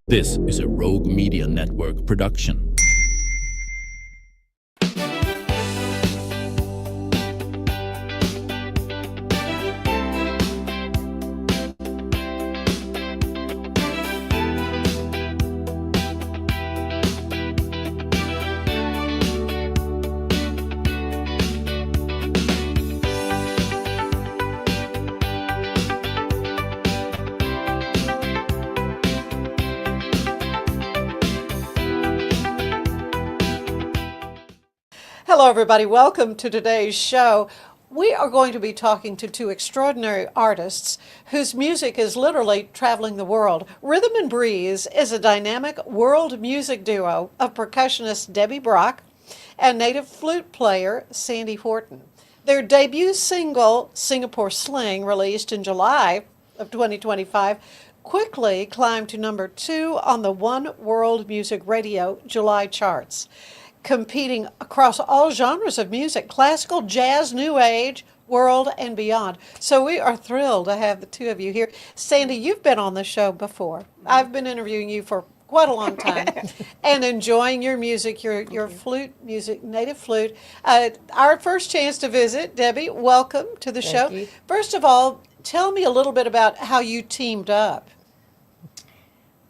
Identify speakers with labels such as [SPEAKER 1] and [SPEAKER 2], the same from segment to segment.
[SPEAKER 1] This is a Rogue Media Network production.
[SPEAKER 2] Hello, everybody. Welcome to today's show. We are going to be talking to two extraordinary artists whose music is literally traveling the world. Rhythm and Breeze is a dynamic world music duo of percussionist Debbie Brock and native flute player Sandi Horton. Their debut single, Singapore Sling, released in July of 2025, quickly climbed to number 2 on the One World Music Radio July charts, competing across all genres of music, classical, jazz, new age, world, and beyond. So we are thrilled to have the two of you here. Sandi, you've been on the show before. I've been interviewing you for quite a long time and enjoying your music, your flute music, native flute. Our first chance to visit. Debbie, welcome to the show.
[SPEAKER 3] You.
[SPEAKER 2] First of all, tell me a little bit about how you teamed up.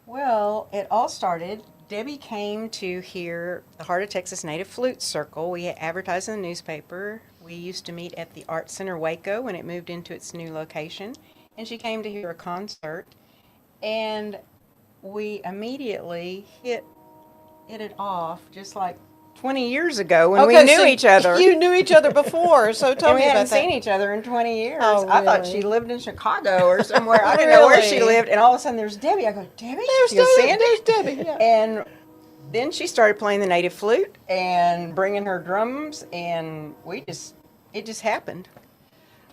[SPEAKER 3] Well, it all started. Debbie came to hear the Heart of Texas Native Flute Circle. We advertised in the newspaper. We used to meet at the Art Center Waco when it moved into its new location. And she came to hear a concert. And we immediately hit it off just like 20 years ago when we knew each other.
[SPEAKER 2] You knew each other before, so tell me about that.
[SPEAKER 3] We hadn't seen each other in 20 years.
[SPEAKER 2] Oh,
[SPEAKER 3] I thought
[SPEAKER 2] really?
[SPEAKER 3] she lived in Chicago or somewhere. I didn't know where she
[SPEAKER 2] Really?
[SPEAKER 3] lived. And all of a sudden there's Debbie. I go, Debbie?
[SPEAKER 2] There's
[SPEAKER 3] She goes,
[SPEAKER 2] Debbie.
[SPEAKER 3] Sandi?
[SPEAKER 2] There's Debbie, yeah.
[SPEAKER 3] And then she started playing the native flute and bringing her drums, and it just happened.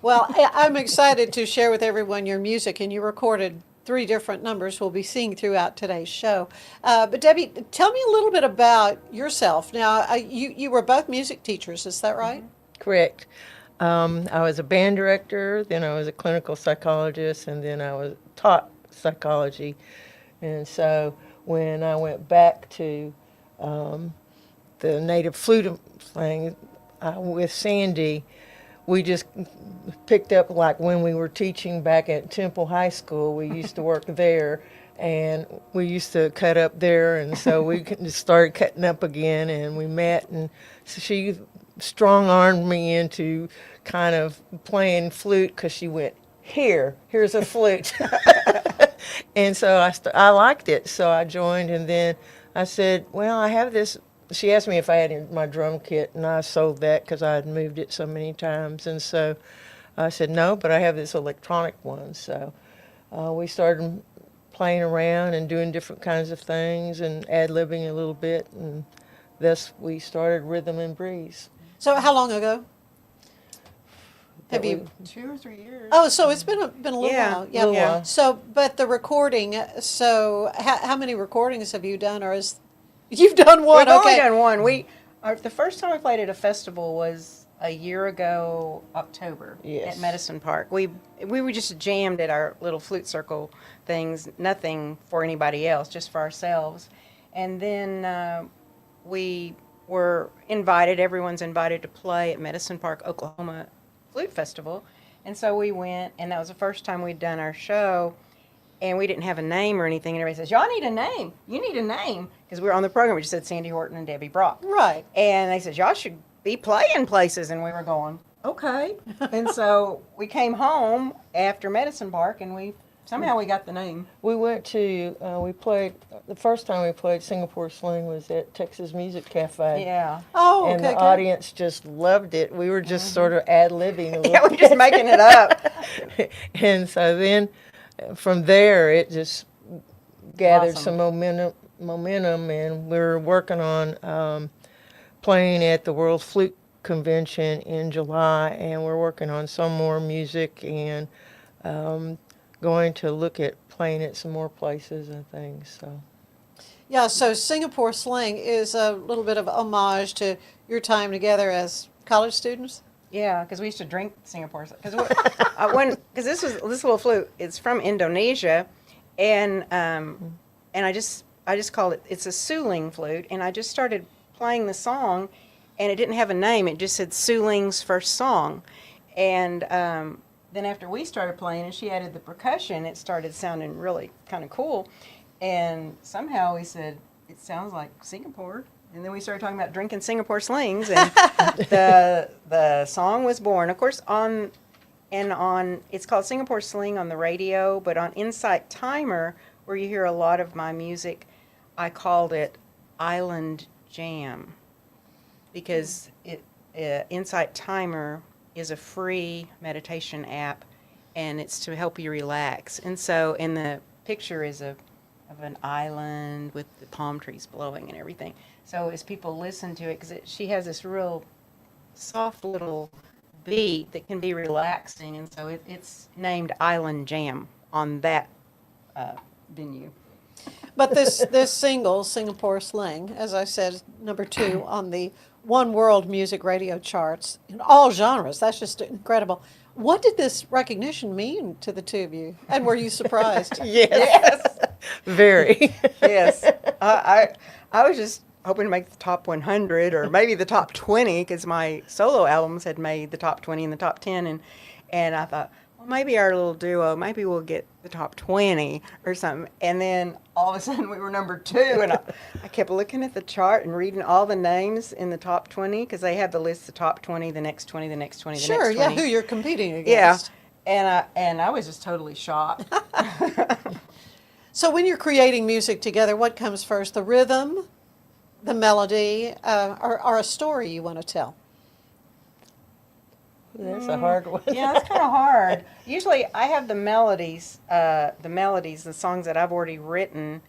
[SPEAKER 2] Well, I'm excited to share with everyone your music, and you recorded 3 different numbers we'll be seeing throughout today's show. But Debbie, tell me a little bit about yourself. Now, you were both music teachers, is that right?
[SPEAKER 4] Correct. I was a band director, then I was a clinical psychologist, and then I was taught psychology. And so when I went back to the native flute thing with Sandi, we just picked up, like when we were teaching back at Temple High School, we used to work there, and we used to cut up there, and so we just started cutting up again, and we met, and so she strong-armed me into kind of playing flute, because she went, here's a flute. And so I liked it, so I joined, and then I said, well, I have this. She asked me if I had my drum kit, and I sold that because I had moved it so many times. And so I said, no, but I have this electronic one. So we started playing around and doing different kinds of things and ad-libbing a little bit, and thus we started Rhythm and Breeze.
[SPEAKER 2] So how long ago? Have you?
[SPEAKER 3] 2 or 3 years.
[SPEAKER 2] Oh, so it's been a little while.
[SPEAKER 4] Yeah, little while.
[SPEAKER 2] So, but the recording. So, how many recordings have you done, or is you've done one?
[SPEAKER 3] We've
[SPEAKER 2] Okay.
[SPEAKER 3] only done one. The first time we played at a festival was a year ago, October,
[SPEAKER 4] Yes.
[SPEAKER 3] at Medicine Park. We were just jammed at our little flute circle things, nothing for anybody else, just for ourselves. And then we were invited, everyone's invited to play at Medicine Park, Oklahoma Flute Festival. And so we went, and that was the first time we'd done our show. And we didn't have a name or anything. And everybody says, y'all need a name. You need a name. Because we were on the program. We just said Sandi Horton and Debbie Brock.
[SPEAKER 2] Right.
[SPEAKER 3] And they said, y'all should be playing places. And we were going, okay. And so we came home after Medicine Park, and somehow we got the name.
[SPEAKER 4] We went to, we played, the first time we played Singapore Sling was at Texas Music Cafe.
[SPEAKER 3] Yeah.
[SPEAKER 2] Oh, okay.
[SPEAKER 4] And the
[SPEAKER 2] good.
[SPEAKER 4] audience just loved it. We were just sort of ad-libbing a little
[SPEAKER 3] Yeah, we're just making it up.
[SPEAKER 4] And so then from there, it just gathered
[SPEAKER 3] Awesome.
[SPEAKER 4] some momentum, and we're working on playing at the World Flute Convention in July, and we're working on some more music and going to look at playing at some more places and things. So.
[SPEAKER 2] Yeah, so Singapore Sling is a little bit of homage to your time together as college students.
[SPEAKER 3] Yeah, because we used to drink Singapore. Because this little flute, it's from Indonesia, and and I just called it, it's a Suling flute, and I just started playing the song, and it didn't have a name. It just said Suling's First Song. And then after we started playing and she added the percussion, it started sounding really kind of cool. And somehow we said, it sounds like Singapore. And then we started talking about drinking Singapore slings, and the song was born. Of course, it's called Singapore Sling on the radio, but on Insight Timer, where you hear a lot of my music, I called it Island Jam, because Insight Timer is a free meditation app, and it's to help you relax. And so, in the picture is of an island with the palm trees blowing and everything. So as people listen to it, because she has this real soft little beat that can be relaxing, and so it's named Island Jam on that venue.
[SPEAKER 2] But this single, Singapore Sling, as I said, is number 2 on the One World Music Radio charts in all genres. That's just incredible. What did this recognition mean to the two of you? And were you surprised?
[SPEAKER 4] Yes. Very.
[SPEAKER 3] Yes. I was just hoping to make the top 100 or maybe the top 20, because my solo albums had made the top 20 and the top 10, and I thought, well, maybe our little duo, maybe we'll get the top 20 or something. And then all of a sudden we were number 2, and I kept looking at the chart and reading all the names in the top 20, because they have the list, the top 20, the next 20, the next 20, the
[SPEAKER 2] Sure,
[SPEAKER 3] next 20.
[SPEAKER 2] yeah, who you're competing
[SPEAKER 3] Yeah,
[SPEAKER 2] against.
[SPEAKER 3] and I was just totally shocked.
[SPEAKER 2] So when you're creating music together, what comes first, the rhythm, the melody, or a story you want to tell?
[SPEAKER 4] That's a hard one.
[SPEAKER 3] Yeah, that's kind of hard. Usually I have the melodies, the songs that I've already written,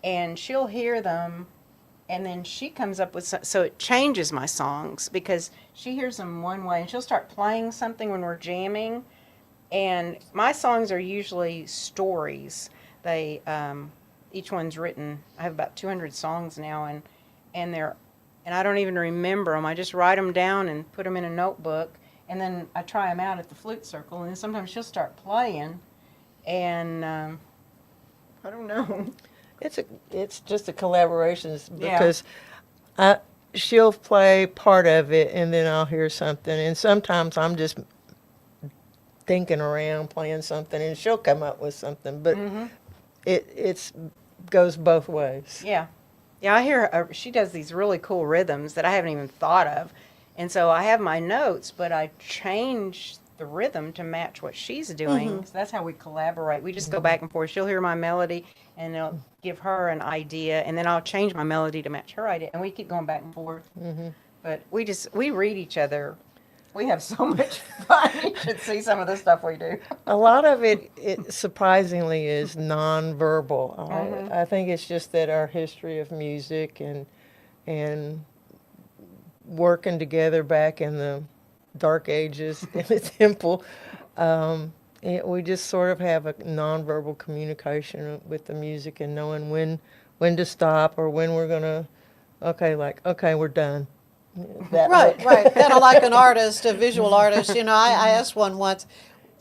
[SPEAKER 3] and she'll hear them, and then she comes up with, so it changes my songs, because she hears them one way, and she'll start playing something when we're jamming, and my songs are usually stories. They, each one's written, I have about 200 songs now, and I don't even remember them. I just write them down and put them in a notebook, and then I try them out at the flute circle, and then sometimes she'll start playing, and I don't know.
[SPEAKER 4] It's just a collaboration, because she'll play part of it and then I'll hear something, and sometimes I'm just thinking around playing something and she'll come up with something, but it's goes both ways.
[SPEAKER 3] Yeah, I hear her, she does these really cool rhythms that I haven't even thought of, and so I have my notes, but I change the rhythm to match what she's doing. So that's how we collaborate. We just go back and forth. She'll hear my melody, and it'll give her an idea, and then I'll change my melody to match her idea, and we keep going back and forth. But we read each other. We have so much fun. You should see some of the stuff we do.
[SPEAKER 4] A lot of it surprisingly is nonverbal. I think it's just that our history of music and working together back in the dark ages in the temple, we just sort of have a nonverbal communication with the music, and knowing when to stop, or when we're gonna okay, we're done.
[SPEAKER 2] Right. Kind of like an artist, a visual artist. I asked one once,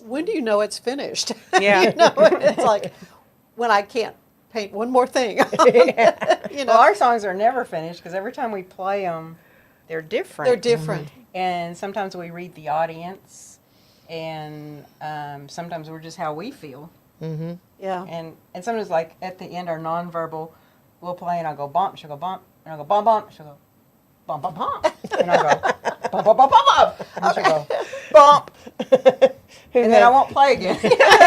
[SPEAKER 2] when do you know it's finished?
[SPEAKER 3] Yeah.
[SPEAKER 2] It's like, when I can't paint one more thing.
[SPEAKER 3] Well, our songs are never finished, because every time we play them, they're different.
[SPEAKER 2] They're different.
[SPEAKER 3] And sometimes we read the audience, and sometimes we're just how we feel.
[SPEAKER 2] Yeah.
[SPEAKER 3] And sometimes, like, at the end, our nonverbal, we'll play, and I'll go bump, she'll go bump, and I'll go bump, bump, she'll go bump, bump, bump, and I'll go bump, bump, bump, bump, bump, and she'll go bump, and then I won't play again.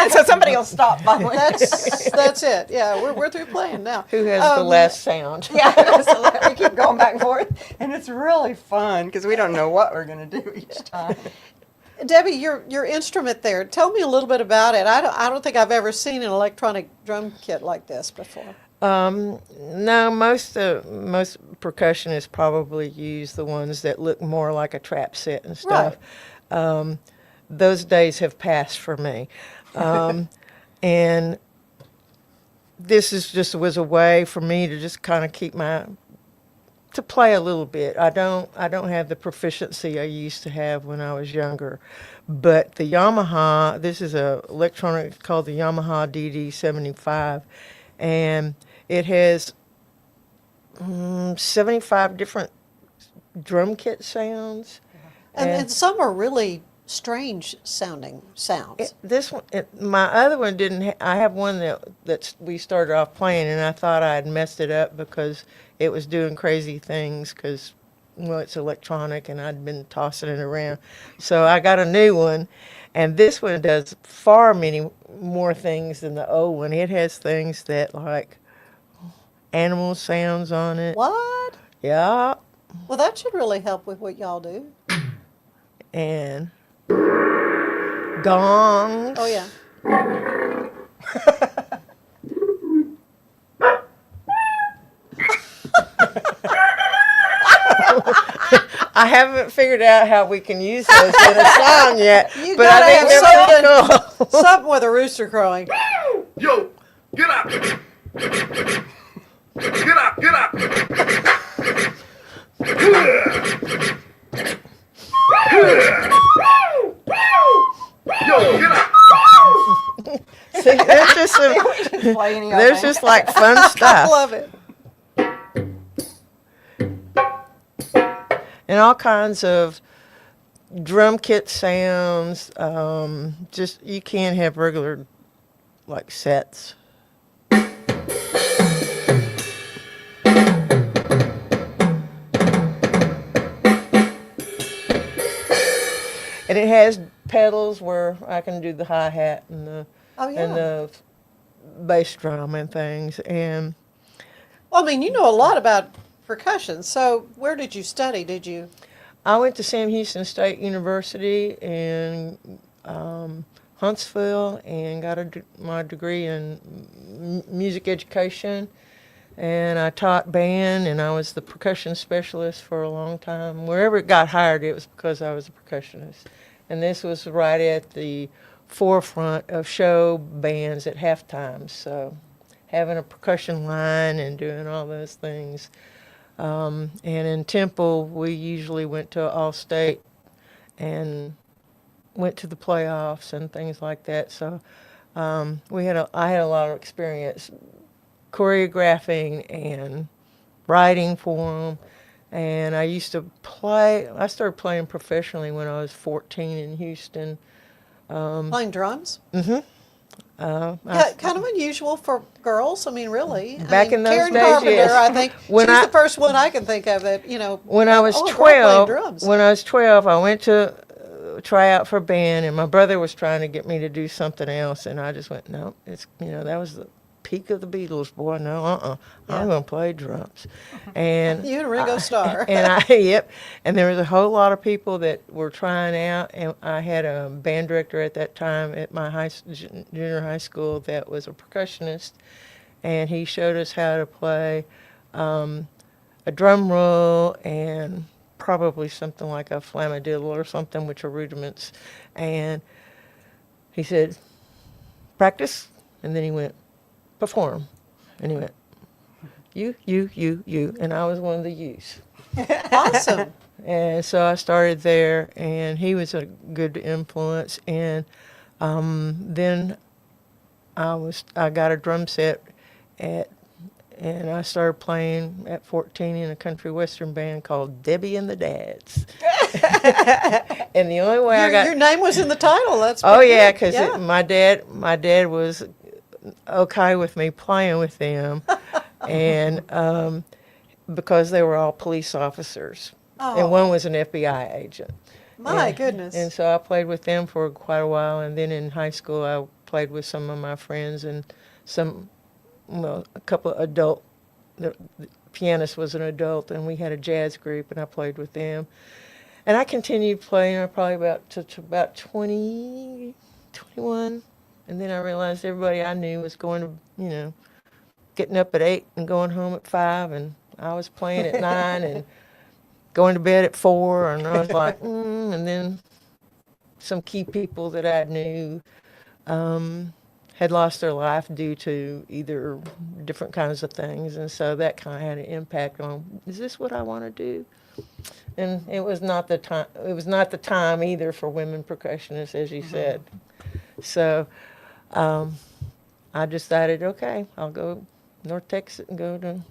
[SPEAKER 3] So somebody will stop finally.
[SPEAKER 2] That's it. Yeah, we're through playing now.
[SPEAKER 4] Who has the last sound?
[SPEAKER 3] Yeah, so we keep going back and forth, and it's really fun, because we don't know what we're going to do each time.
[SPEAKER 2] Debbie, your instrument there, tell me a little bit about it. I don't think I've ever seen an electronic drum kit like this before.
[SPEAKER 4] No, most percussionists probably use the ones that look more like a trap set and stuff.
[SPEAKER 2] Right.
[SPEAKER 4] Those days have passed for me. And this was a way for me to just kind of to play a little bit. I don't have the proficiency I used to have when I was younger. But the Yamaha, this is a electronic called the Yamaha DD75, and It has 75 different drum kit sounds.
[SPEAKER 2] And some are really strange sounding sounds.
[SPEAKER 4] This one, my other one didn't. I have one that we started off playing, and I thought I had messed it up because it was doing crazy things. Because, well, it's electronic, and I'd been tossing it around. So I got a new one, and this one does far many more things than the old one. It has things that like animal sounds on it.
[SPEAKER 2] What?
[SPEAKER 4] Yeah,
[SPEAKER 2] Well, that should really help with what y'all do.
[SPEAKER 4] and gongs.
[SPEAKER 2] Oh, yeah.
[SPEAKER 4] I haven't figured out how we can use those in a song yet,
[SPEAKER 2] You
[SPEAKER 4] but
[SPEAKER 2] gotta
[SPEAKER 4] I think
[SPEAKER 2] have
[SPEAKER 4] they're pretty cool.
[SPEAKER 2] Something with a rooster crowing.
[SPEAKER 5] Yo, get up! Get up, get up! Yo, get up!
[SPEAKER 4] See, there's just some,
[SPEAKER 3] Play any of
[SPEAKER 4] there's
[SPEAKER 3] them.
[SPEAKER 4] just like fun
[SPEAKER 2] I
[SPEAKER 4] stuff
[SPEAKER 2] love it.
[SPEAKER 4] and all kinds of drum kit sounds. Just you can't have regular like sets. And it has pedals where I can do the hi-hat and the
[SPEAKER 2] Oh, yeah.
[SPEAKER 4] and the bass drum and things. And
[SPEAKER 2] Well, I mean, you know a lot about percussion. So where did you study? Did you?
[SPEAKER 4] I went to Sam Houston State University in Huntsville and got my degree in music education. And I taught band, and I was the percussion specialist for a long time. Wherever it got hired, it was because I was a percussionist. And this was right at the forefront of show bands at halftime. So having a percussion line and doing all those things. And in Temple, we usually went to All-State and went to the playoffs and things like that. So I had a lot of experience choreographing and writing for them. And I used to I started playing professionally when I was 14 in Houston.
[SPEAKER 2] Playing drums?
[SPEAKER 4] I-
[SPEAKER 2] Yeah, kind of unusual for girls. I mean, really.
[SPEAKER 4] Back
[SPEAKER 2] I mean,
[SPEAKER 4] in those
[SPEAKER 2] Karen
[SPEAKER 4] days,
[SPEAKER 2] Carpenter,
[SPEAKER 4] yes.
[SPEAKER 2] I think
[SPEAKER 4] When
[SPEAKER 2] she's
[SPEAKER 4] I-
[SPEAKER 2] the first one I can think of that, you know.
[SPEAKER 4] When I was
[SPEAKER 2] oh, a girl playing
[SPEAKER 4] 12,
[SPEAKER 2] drums.
[SPEAKER 4] when I was 12, I went to try out for band, and my brother was trying to get me to do something else, and I just went, no, that was the peak of the Beatles, boy. No, I'm going to play drums. And
[SPEAKER 2] You and Ringo Starr.
[SPEAKER 4] Yep. And there was a whole lot of people that were trying out, and I had a band director at that time at my junior high school that was a percussionist, and he showed us how to play a drum roll and probably something like a flamadiddle or something, which are rudiments. And he said, practice, and then he went, perform. And he went, you. And I was one of the yous.
[SPEAKER 2] Awesome.
[SPEAKER 4] And so I started there, and he was a good influence. And then I got a drum set and I started playing at 14 in a country western band called Debbie and the Dads. And the only way
[SPEAKER 2] Your name was in the title. That's
[SPEAKER 4] oh
[SPEAKER 2] pretty
[SPEAKER 4] yeah,
[SPEAKER 2] good.
[SPEAKER 4] because my dad was okay with me playing with them, and because they were all police officers, and one was an FBI agent.
[SPEAKER 2] My goodness.
[SPEAKER 4] And so I played with them for quite a while, and then in high school I played with some of my friends and a couple of adult. The pianist was an adult, and we had a jazz group, and I played with them. And I continued playing probably about 20, 21. And then I realized everybody I knew was going to, getting up at 8 and going home at 5. And I was playing at 9 and going to bed at 4. And I was like, And then some key people that I knew had lost their life due to either different kinds of things. And so that kind of had an impact on, is this what I want to do? And it was not the time. It was not the time either for women percussionists, as you said. So I decided, okay, I'll go North Texas and go to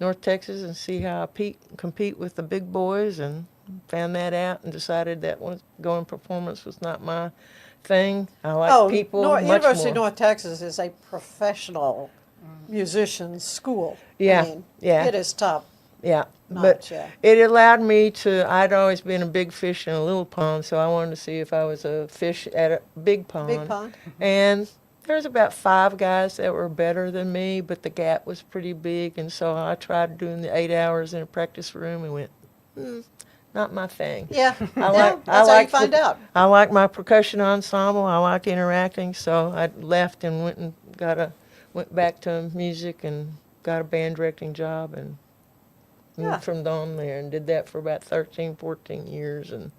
[SPEAKER 4] North Texas and see how I compete with the big boys, and found that out and decided that going performance was not my thing. I like people much
[SPEAKER 2] University of
[SPEAKER 4] more.
[SPEAKER 2] North Texas is a professional musician school.
[SPEAKER 4] Yeah,
[SPEAKER 2] I mean,
[SPEAKER 4] yeah.
[SPEAKER 2] It is top.
[SPEAKER 4] Yeah,
[SPEAKER 2] Notch,
[SPEAKER 4] but
[SPEAKER 2] yeah.
[SPEAKER 4] it allowed me to, I'd always been a big fish in a little pond, so I wanted to see if I was a fish at a big pond.
[SPEAKER 2] Big pond.
[SPEAKER 4] And there was about 5 guys that were better than me, but the gap was pretty big, and so I tried doing the 8 hours in a practice room and went, not my thing.
[SPEAKER 2] Yeah,
[SPEAKER 4] I
[SPEAKER 2] that's how you find out.
[SPEAKER 4] I like my percussion ensemble. I like interacting, so I left and went back to music and got a band directing job and moved from on there and did that for about 13, 14 years, and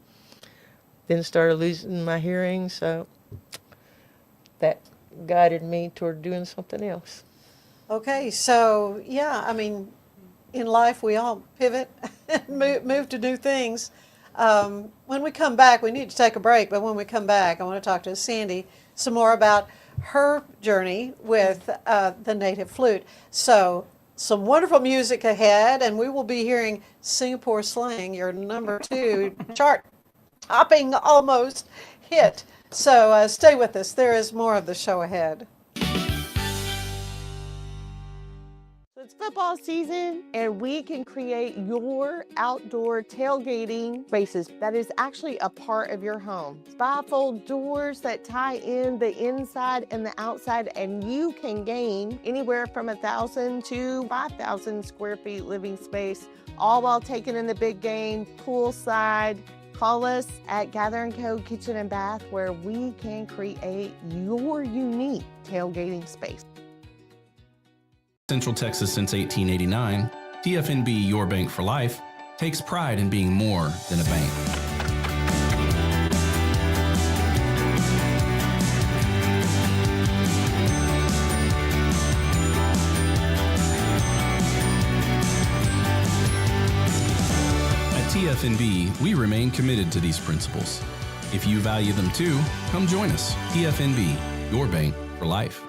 [SPEAKER 4] then started losing my hearing, so that guided me toward doing something else.
[SPEAKER 2] Okay, so yeah, I mean, in life we all pivot and move to new things. When we come back, we need to take a break, but when we come back, I want to talk to Sandy some more about her journey with the native flute. So some wonderful music ahead, and we will be hearing Singapore Slang, your number 2 chart-topping almost hit. So stay with us. There is more of the show ahead.
[SPEAKER 6] It's football season, and we can create your outdoor tailgating spaces that is actually a part of your home. Bifold doors that tie in the inside and the outside, and you can gain anywhere from 1,000 to 5,000 square feet living space, all while taking in the big game poolside. Call us at Gather & Co. Kitchen and Bath, where we can create your unique tailgating space.
[SPEAKER 7] Central Texas since 1889, TFNB Your Bank for Life takes pride in being more than a bank. At TFNB, we remain committed to these principles. If you value them too, come join us. TFNB, Your Bank for Life.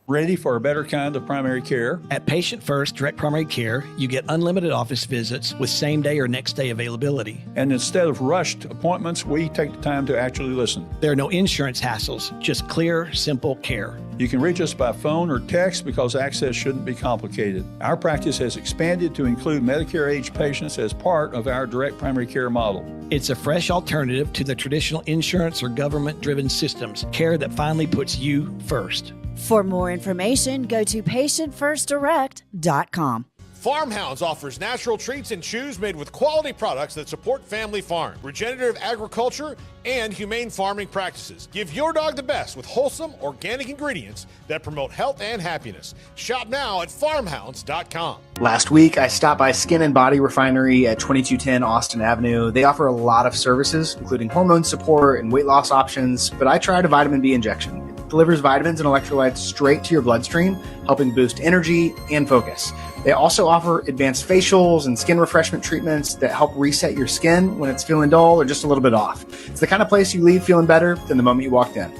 [SPEAKER 8] Ready for a better kind of primary care?
[SPEAKER 9] At Patient First Direct Primary Care, you get unlimited office visits with same-day or next-day availability.
[SPEAKER 8] And instead of rushed appointments, we take the time to actually listen.
[SPEAKER 9] There are no insurance hassles, just clear, simple care.
[SPEAKER 8] You can reach us by phone or text because access shouldn't be complicated. Our practice has expanded to include Medicare-age patients as part of our direct primary care model.
[SPEAKER 9] It's a fresh alternative to the traditional insurance or government-driven systems, care that finally puts you first.
[SPEAKER 10] For more information, go to patientfirstdirect.com. Farmhounds offers natural treats and chews made with quality products that support family farm, regenerative agriculture, and humane farming practices. Give your dog the best with wholesome, organic ingredients that promote health and happiness. Shop now at farmhounds.com.
[SPEAKER 11] Last week, I stopped by Skin and Body Refinery at 2210 Austin Avenue. They offer a lot of services, including hormone support and weight loss options, but I tried a vitamin B injection. It delivers vitamins and electrolytes straight to your bloodstream, helping boost energy and focus. They also offer advanced facials and skin refreshment treatments that help reset your skin when it's feeling dull or just a little bit off. It's the kind of place you leave feeling better than the moment you walked in.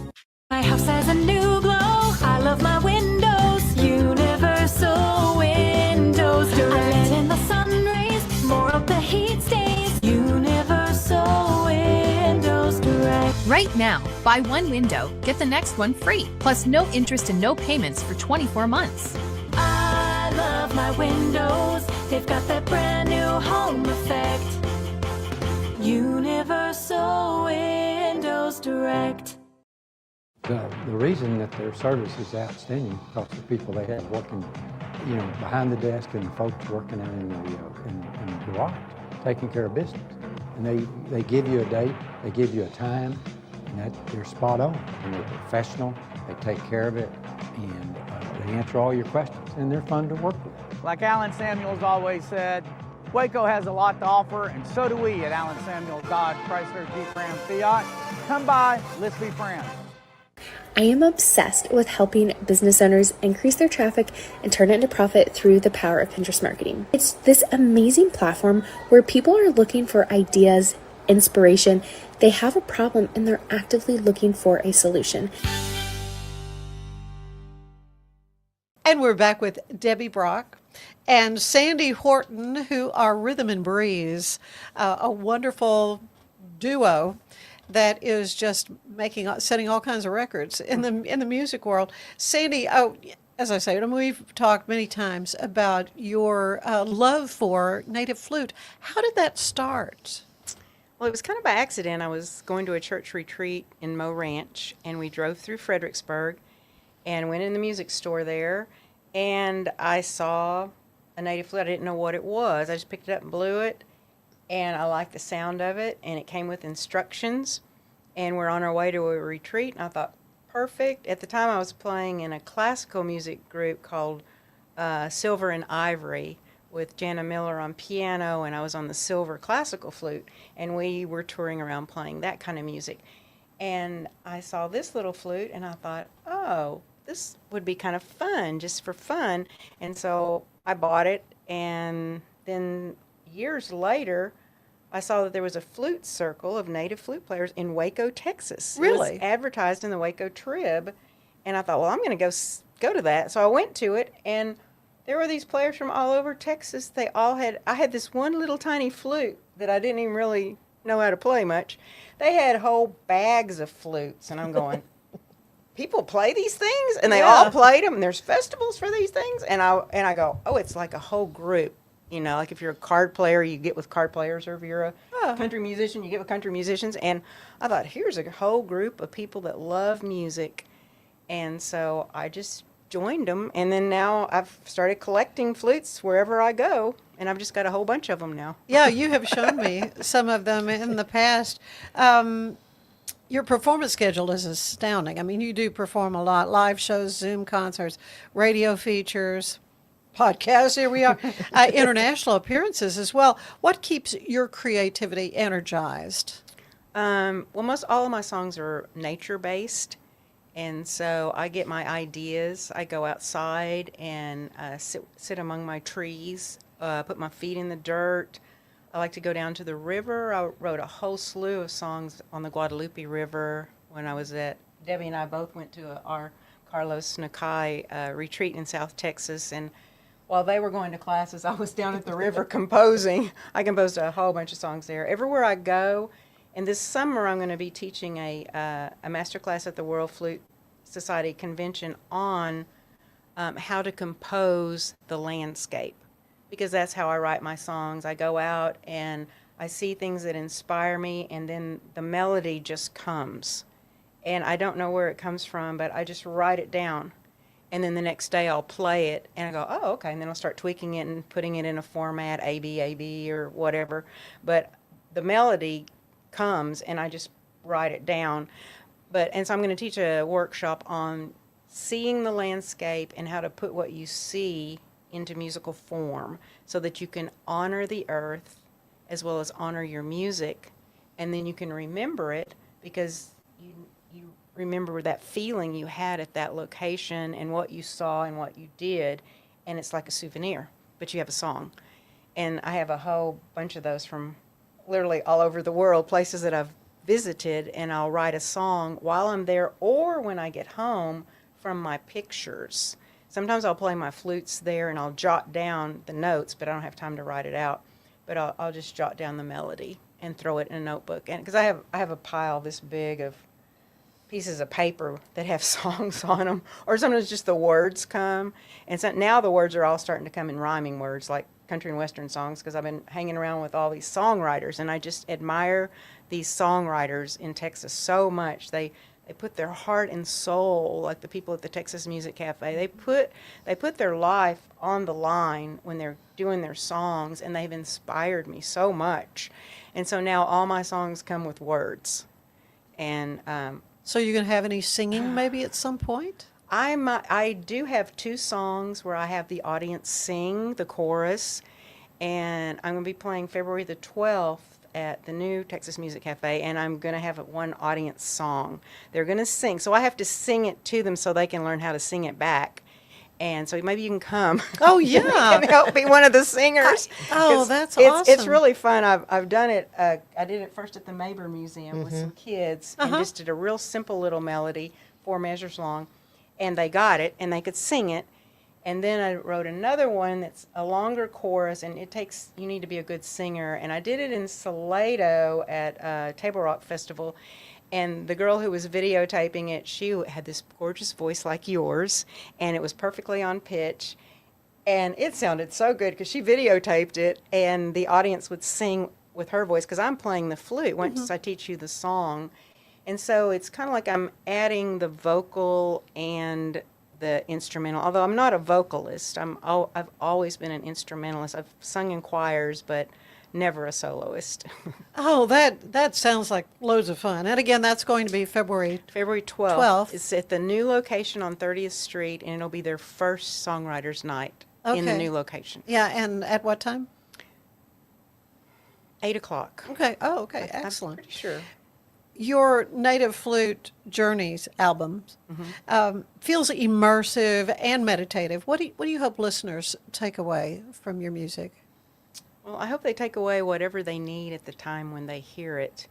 [SPEAKER 12] My house has a new glow. I love my windows. Universal Windows Direct. I let in the sun rays. More of the heat stays. Universal Windows Direct.
[SPEAKER 13] Right now, buy one window, get the next one free. Plus no interest and no payments for 24 months.
[SPEAKER 12] I love my windows. They've got that brand new home effect. Universal Windows Direct.
[SPEAKER 14] The reason that their service is outstanding is because the people they have working, behind the desk and the folks working out in the garage, taking care of business. And they give you a date, they give you a time, and they're spot on. And they're professional, they take care of it, and they answer all your questions, and they're fun to work with.
[SPEAKER 15] Like Alan Samuels always said, Waco has a lot to offer, and so do we at Alan Samuels Dodge, Chrysler, Jeep, Ram, Fiat. Come by, let's be friends.
[SPEAKER 16] I am obsessed with helping business owners increase their traffic and turn it into profit through the power of Pinterest marketing. It's this amazing platform where people are looking for ideas, inspiration. They have a problem and they're actively looking for a solution.
[SPEAKER 2] And we're back with Debbie Brock and Sandi Horton, who are Rhythm and Breeze, a wonderful duo that is just setting all kinds of records in the music world. Sandi, as I say, we've talked many times about your love for native flute. How did that start?
[SPEAKER 3] Well, it was kind of by accident. I was going to a church retreat in Mo Ranch, and we drove through Fredericksburg and went in the music store there, and I saw a native flute. I didn't know what it was. I just picked it up and blew it, and I liked the sound of it, and it came with instructions, and we're on our way to a retreat, and I thought, perfect. At the time, I was playing in a classical music group called Silver and Ivory with Jana Miller on piano, and I was on the silver classical flute, and we were touring around playing that kind of music. And I saw this little flute, and I thought, oh, this would be kind of fun, just for fun. And so I bought it, and then years later, I saw that there was a flute circle of native flute players in Waco, Texas.
[SPEAKER 2] Really?
[SPEAKER 3] It was advertised in the Waco Trib, and I thought, well, I'm going to go to that. So I went to it, and there were these players from all over Texas. I had this one little tiny flute that I didn't even really know how to play much. They had whole bags of flutes, and I'm going, people play these things? And they all played them, and there's festivals for these things? And I go, oh, it's like a whole group. Like if you're a card player, you get with card players, or if you're a country musician, you get with country musicians. And I thought, here's a whole group of people that love music. And so I just joined them. And then now I've started collecting flutes wherever I go. And I've just got a whole bunch of them now.
[SPEAKER 2] Yeah, you have shown me some of them in the past. Your performance schedule is astounding. I mean, you do perform a lot. Live shows, Zoom concerts, radio features, podcasts, here we are, international appearances as well. What keeps your creativity energized?
[SPEAKER 3] Well, most all of my songs are nature-based, and so I get my ideas. I go outside and sit among my trees, put my feet in the dirt. I like to go down to the river. I wrote a whole slew of songs on the Guadalupe River when I was Debbie and I both went to our Carlos Nakai retreat in South Texas, and while they were going to classes, I was down at the river composing. I composed a whole bunch of songs there. Everywhere I go, and this summer I'm going to be teaching a master class at the World Flute Society Convention on how to compose the landscape, because that's how I write my songs. I go out and I see things that inspire me, and then the melody just comes. And I don't know where it comes from, but I just write it down. and then the next day I'll play it, and I go, oh, okay, and then I'll start tweaking it and putting it in a format, A, B, or whatever. But the melody comes, and I just write it down. And so I'm going to teach a workshop on seeing the landscape and how to put what you see into musical form so that you can honor the earth as well as honor your music, and then you can remember it because you remember that feeling you had at that location and what you saw and what you did, and it's like a souvenir, but you have a song. And I have a whole bunch of those from literally all over the world, places that I've visited, and I'll write a song while I'm there or when I get home from my pictures. Sometimes I'll play my flutes there and I'll jot down the notes, but I don't have time to write it out. But I'll just jot down the melody and throw it in a notebook. And because I have a pile this big of pieces of paper that have songs on them, or sometimes just the words come. And so now the words are all starting to come in rhyming words, like country and western songs, because I've been hanging around with all these songwriters, and I just admire these songwriters in Texas so much. They put their heart and soul, like the people at the Texas Music Cafe. They put their life on the line when they're doing their songs, and they've inspired me so much. And so now all my songs come with words. And
[SPEAKER 2] so you're going to have any singing maybe at some point?
[SPEAKER 3] I do have 2 songs where I have the audience sing the chorus, and I'm going to be playing February the 12th at the new Texas Music Cafe, and I'm going to have one audience song. They're going to sing, so I have to sing it to them so they can learn how to sing it back. And so maybe you can come.
[SPEAKER 2] Oh, yeah.
[SPEAKER 3] and help be one of the singers.
[SPEAKER 2] That's awesome.
[SPEAKER 3] It's really fun. I've done it. I did it first at the Mabur Museum with some kids, and just did a real simple little melody, 4 measures long, and they got it, and they could sing it. And then I wrote another one that's a longer chorus, and you need to be a good singer. And I did it in Salado at Table Rock Festival. And the girl who was videotaping it, she had this gorgeous voice like yours, and it was perfectly on pitch. And it sounded so good because she videotaped it, and the audience would sing with her voice because I'm playing the flute once I teach you the song. And so it's kind of like I'm adding the vocal and the instrumental, although I'm not a vocalist. I've always been an instrumentalist. I've sung in choirs, but never a soloist.
[SPEAKER 2] Oh, that sounds like loads of fun. And again, that's going to be February
[SPEAKER 3] 12th. It's at the new location on 30th Street, and it'll be their first songwriters night in the new location.
[SPEAKER 2] Yeah, and at what time?
[SPEAKER 3] 8 o'clock.
[SPEAKER 2] Okay. Oh, okay. Excellent.
[SPEAKER 3] I'm pretty sure.
[SPEAKER 2] Your Native Flute Journeys album feels immersive and meditative. What do you hope listeners take away from your music?
[SPEAKER 3] Well, I hope they take away whatever they need at the time when they hear it,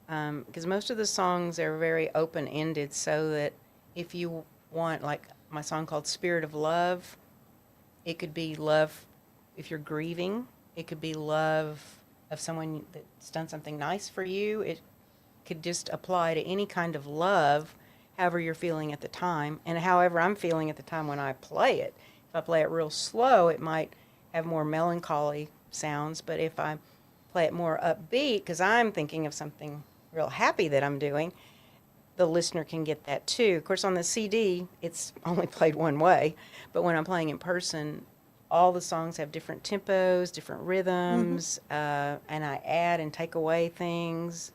[SPEAKER 3] because most of the songs are very open-ended, so that if you want, like my song called Spirit of Love, it could be love if you're grieving. It could be love of someone that's done something nice for you. It could just apply to any kind of love, however you're feeling at the time, and however I'm feeling at the time when I play it. If I play it real slow, it might have more melancholy sounds, but if I play it more upbeat, because I'm thinking of something real happy that I'm doing, the listener can get that too. Of course, on the CD, it's only played one way, but when I'm playing in person, all the songs have different tempos, different rhythms, and I add and take away things.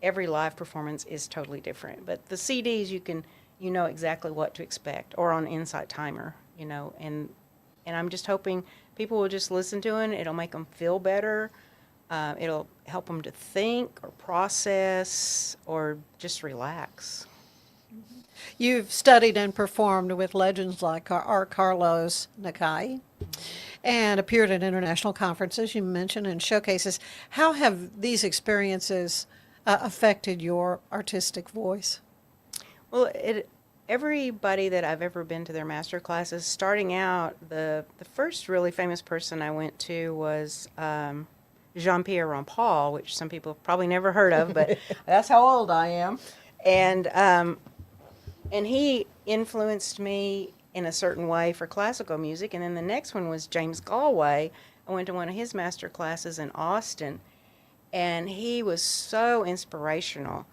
[SPEAKER 3] Every live performance is totally different, but the CDs you know exactly what to expect, or on Insight Timer, and I'm just hoping people will just listen to it. It'll make them feel better. It'll help them to think or process or just relax.
[SPEAKER 2] You've studied and performed with legends like R. Carlos Nakai and appeared at international conferences, you mentioned, and showcases. How have these experiences affected your artistic voice?
[SPEAKER 3] Well, everybody that I've ever been to their master classes, starting out, the first really famous person I went to was Jean-Pierre Rampal, which some people have probably never heard of, but that's how old I am. And he influenced me in a certain way for classical music. And then the next one was James Galway. I went to one of his master classes in Austin, and he was so inspirational.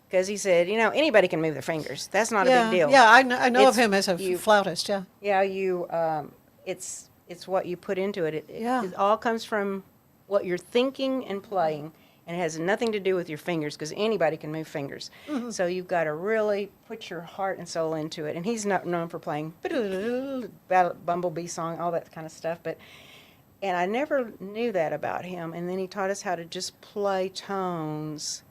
[SPEAKER 3] because he said, anybody can move their fingers. That's not a big deal.
[SPEAKER 2] Yeah, I know of
[SPEAKER 3] It's
[SPEAKER 2] him as a flautist, yeah.
[SPEAKER 3] Yeah, it's what you put into it. It all comes from what you're thinking and playing, and it has nothing to do with your fingers, because anybody can move fingers.
[SPEAKER 2] Mm-hmm.
[SPEAKER 3] So you've got to really put your heart and soul into it. And he's not known for playing Bumblebee song, all that kind of stuff, and I never knew that about him. And then he taught us how to just play tones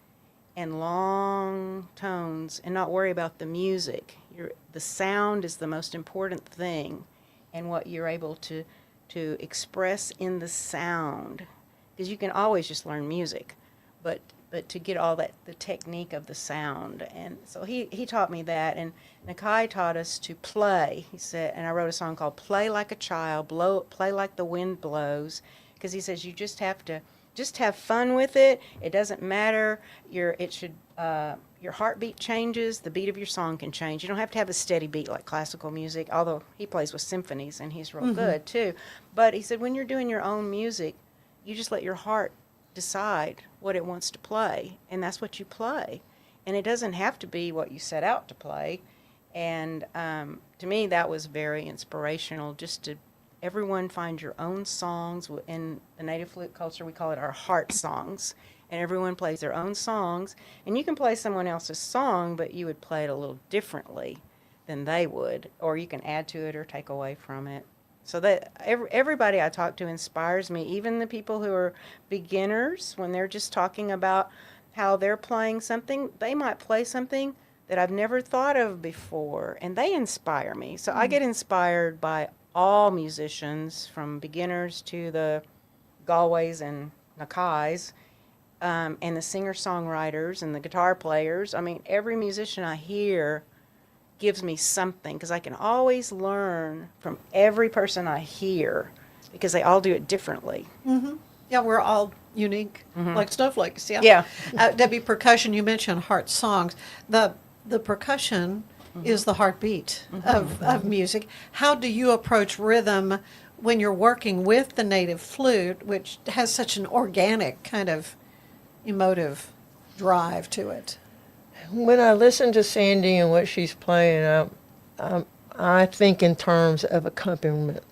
[SPEAKER 3] and long tones and not worry about the music. The sound is the most important thing, and what you're able to express in the sound, because you can always just learn music, but to get all that, the technique of the sound. And so he taught me that, and Nakai taught us to play. He said, and I wrote a song called "Play Like a Child," play like the wind blows, because he says you just have to just have fun with it. It doesn't matter. Your heartbeat changes. The beat of your song can change. You don't have to have a steady beat like classical music, although he plays with symphonies and he's real good too. But he said when you're doing your own music, you just let your heart decide what it wants to play, and that's what you play. And it doesn't have to be what you set out to play. And to me, that was very inspirational, just to everyone find your own songs. In the native flute culture, we call it our heart songs. And everyone plays their own songs. And you can play someone else's song, but you would play it a little differently than they would. Or you can add to it or take away from it. So that everybody I talk to inspires me, even the people who are beginners, when they're just talking about how they're playing something, they might play something that I've never thought of before, and they inspire me. So I get inspired by all musicians, from beginners to the Galways and Nakais, and the singer-songwriters and the guitar players. I mean, every musician I hear gives me something, because I can always learn from every person I hear, because they all do it differently.
[SPEAKER 2] Mm-hmm. Yeah, we're all unique, like snowflakes. Yeah.
[SPEAKER 3] Yeah.
[SPEAKER 2] Debbie, percussion. You mentioned heart songs. The percussion is the heartbeat of music. How do you approach rhythm when you're working with the native flute, which has such an organic kind of emotive drive to it?
[SPEAKER 4] When I listen to Sandy and what she's playing, I think in terms of accompaniment,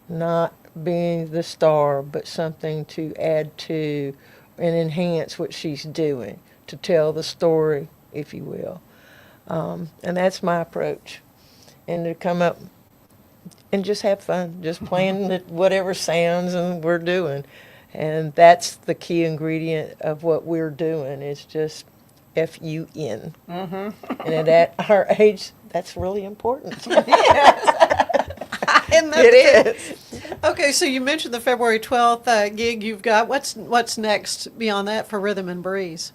[SPEAKER 4] not being the star, but something to add to and enhance what she's doing, to tell the story, if you will. And that's my approach. And to come up and just have fun, just playing whatever sounds and we're doing. And that's the key ingredient of what we're doing, is just F-U-N. And at our age, that's really important. It is.
[SPEAKER 2] Okay, so you mentioned the February 12th gig you've got. What's next beyond that for Rhythm and Breeze?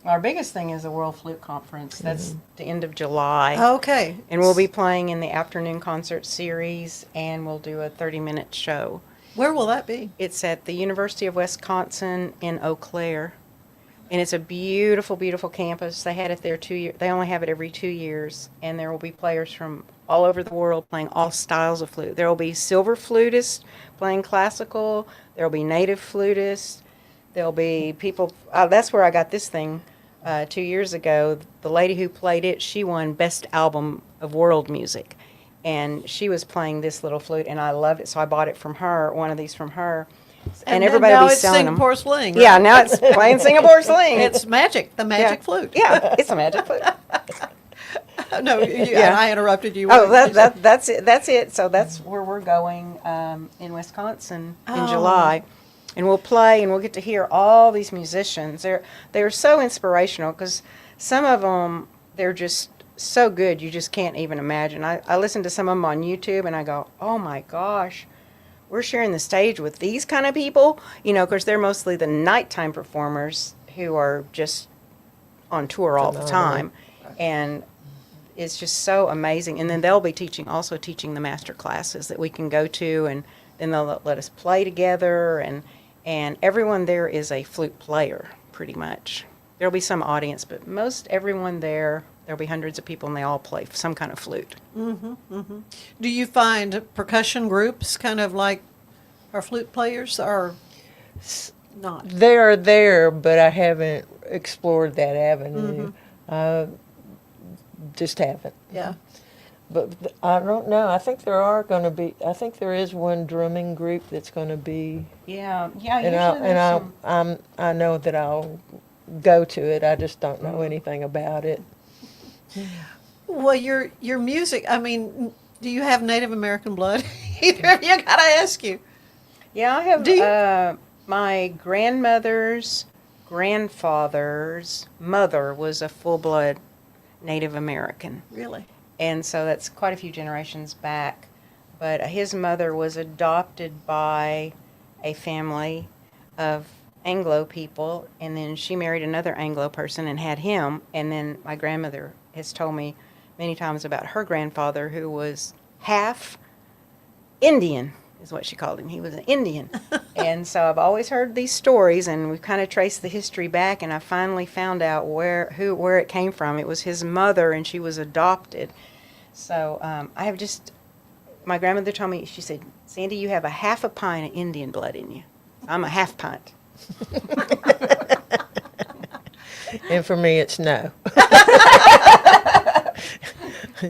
[SPEAKER 3] Our biggest thing is the World Flute Conference. That's the end of July.
[SPEAKER 2] Okay.
[SPEAKER 3] And we'll be playing in the afternoon concert series, and we'll do a 30-minute show.
[SPEAKER 2] Where will that be?
[SPEAKER 3] It's at the University of Wisconsin in Eau Claire. And it's a beautiful, beautiful campus. They had it there 2 years. They only have it every 2 years. And there will be players from all over the world playing all styles of flute. There will be silver flutists playing classical. There will be native flutists. There'll be people. That's where I got this thing 2 years ago. The lady who played it, she won Best Album of World Music. And she was playing this little flute, and I loved it. So I bought it from her, one of these from her. And everybody will be selling them.
[SPEAKER 2] Now it's Singapore Sling. Right?
[SPEAKER 3] Yeah, now it's playing Singapore Sling.
[SPEAKER 2] It's magic, the magic flute.
[SPEAKER 3] Yeah, it's a magic flute.
[SPEAKER 2] No, I interrupted you.
[SPEAKER 3] Oh, that's it. That's it. So that's where we're going in Wisconsin in July. And we'll play, and we'll get to hear all these musicians. They're so inspirational, because some of them, they're just so good you just can't even imagine. I listen to some of them on YouTube, and I go, oh my gosh, we're sharing the stage with these kind of people. Of course, they're mostly the nighttime performers who are just on tour all the time. And it's just so amazing. And then they'll be also teaching the master classes that we can go to, and then they'll let us play together, and everyone there is a flute player, pretty much. There'll be some audience, but most everyone there'll be hundreds of people, and they all play some kind of flute.
[SPEAKER 2] Do you find percussion groups kind of like our flute players, or not?
[SPEAKER 4] They are there, but I haven't explored that avenue. Just haven't.
[SPEAKER 2] Yeah.
[SPEAKER 4] But I don't know. I think I think there is one drumming group that's going to be.
[SPEAKER 3] Yeah.
[SPEAKER 4] I know that I'll go to it. I just don't know anything about it.
[SPEAKER 2] Well, your music, I mean, do you have Native American blood? Either of you, I gotta ask you.
[SPEAKER 3] Yeah, I have. My grandmother's grandfather's mother was a full-blood Native American.
[SPEAKER 2] Really?
[SPEAKER 3] And so that's quite a few generations back. But his mother was adopted by a family of Anglo people, and then she married another Anglo person and had him. And then my grandmother has told me many times about her grandfather, who was half Indian, is what she called him. He was an Indian. And so I've always heard these stories, and we've kind of traced the history back, and I finally found out where it came from. It was his mother, and she was adopted. So I have just, my grandmother told me, she said, Sandy, you have a half a pint of Indian blood in you. I'm a half pint.
[SPEAKER 4] And for me, it's no.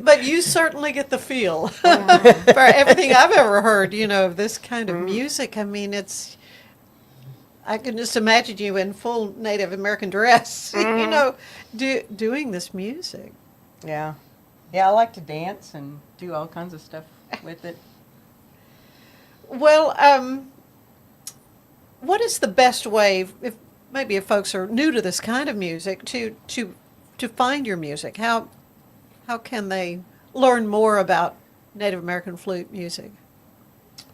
[SPEAKER 2] But you certainly get the feel for everything I've ever heard, of this kind of music. I mean, I can just imagine you in full Native American dress, doing this music.
[SPEAKER 3] Yeah. Yeah, I like to dance and do all kinds of stuff with it.
[SPEAKER 2] Well, what is the best way, if folks are new to this kind of music, to find your music? How can they learn more about Native American flute music?